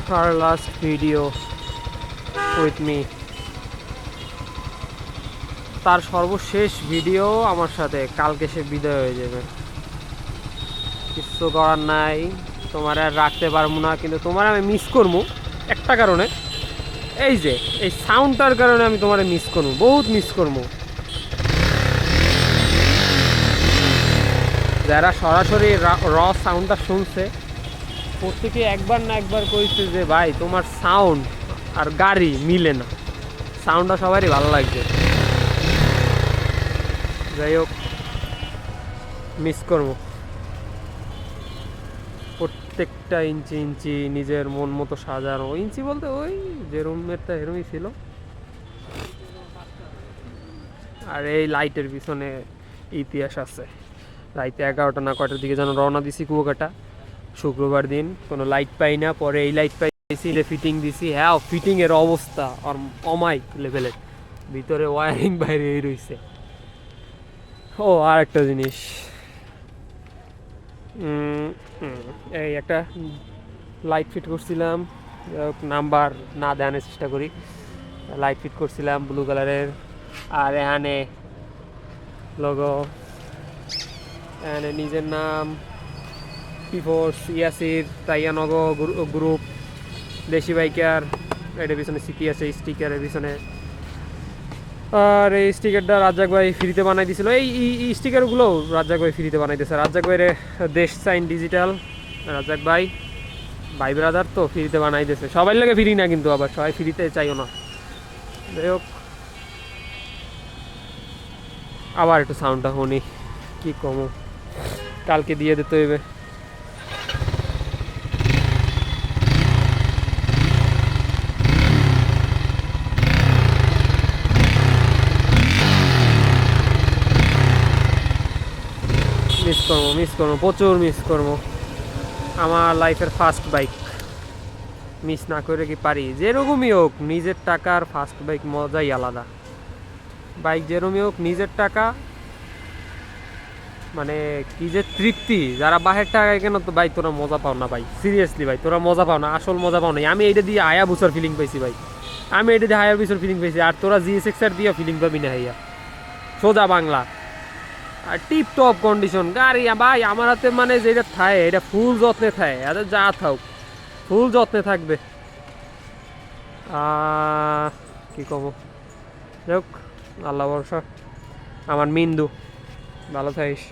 her last video with me. তার সর্বশেষ video আমার সাথে, কালকে সে বিদায় হয়ে যাবে। কিছু করার নাই, তোমার আর রাখতে পারবো না, কিন্তু তোমার আমি মিস করবো একটা কারণে, এই যে এই সাউন্ডটার কারণে আমি তোমার মিস করবো, বহুত মিস করবো। যারা সরাসরি র সাউন্ডটা শুনছে প্রত্যেকে একবার না একবার কইছে যে ভাই তোমার সাউন্ড আর গাড়ি মিলে না, সাউন্ডটা সবারই ভালো লাগছে। যাই হোক, মিস করবো প্রত্যেকটা ইঞ্চি ইঞ্চি নিজের মন মতো সাজানো। ইঞ্চি বলতে ওই যে রুমেরটা এরমই ছিল। আর এই লাইটের পিছনে ইতিহাস আছে। রাইতে 11টা না কয়টার দিকে যেন রওনা দিছি কুয়াকাটা, শুক্রবার দিন। কোনো লাইট পাই না, পরে এই লাইট পাইছি, ফিটিং দিছি। হ্যাঁ, ফিটিংয়ের অবস্থা আর অমাইক লেভেলের, ভিতরে ওয়ারিং বাইরে এই রয়েছে। ও আর একটা জিনিস, এই একটা লাইট ফিট করছিলাম, নাম্বার না দেওয়ানোর চেষ্টা করি। লাইট ফিট করছিলাম ব্লু কালারের, আর এখানে লোগো, এখানে নিজের নাম, পিফোর্স, ইয়াসির, তাইয়ানগো গ্রুপ, দেশি বাইকার। এটার পিছনে সিটি আছে স্টিকারের পিছনে। আর এই স্টিকারটা রাজ্জাক ভাই ফ্রিতে বানাই দিয়েছিল। এই স্টিকারগুলো রাজ্জাক ভাই ফ্রিতে বানাই দিয়েছে। রাজ্জাক ভাইয়ের দেশ সাইন ডিজিটাল, রাজ্জাক ভাই ভাই ব্রাদার তো ফ্রিতে বানাই দিয়েছে। সবাই লাগে ফ্রি না, কিন্তু আবার সবাই ফ্রিতে চাইও না। যাই হোক, আবার একটু সাউন্ডটা শুনি, কি কমো, কালকে দিয়ে দিতে হইবে। মিস করবো প্রচুর মিস করবো। আমার লাইফের ফার্স্ট বাইক মিস না করে কি পারি? যেরকমই হোক নিজের টাকার ফার্স্ট বাইক মজাই আলাদা। বাইক যেরকমই হোক নিজের টাকা, মানে কি যে তৃপ্তি। যারা বাহের টাকায় কেন, তো ভাই তোরা মজা পাও না ভাই, সিরিয়াসলি ভাই তোরা মজা পাও না, আসল মজা পাও না। আমি এইটা দিয়ে আয়া বুসার ফিলিং পাইছি ভাই, আমি এটা দিয়ে হায়ার বুসার ফিলিং পাইছি। আর তোরা জিএসএক্স দিয়ে ফিলিং পাবি না হাইয়া, সোজা বাংলা। আর টিপ টপ কন্ডিশন গাড়ি ভাই আমার হাতে, মানে যেটা থাকে এটা ফুল যত্নে থাকে, এদের যা থাক ফুল যত্নে থাকবে। কি কব, যাই হোক, আল্লাহ ভরসা। আমার মিন্দু, ভালো থাকিস।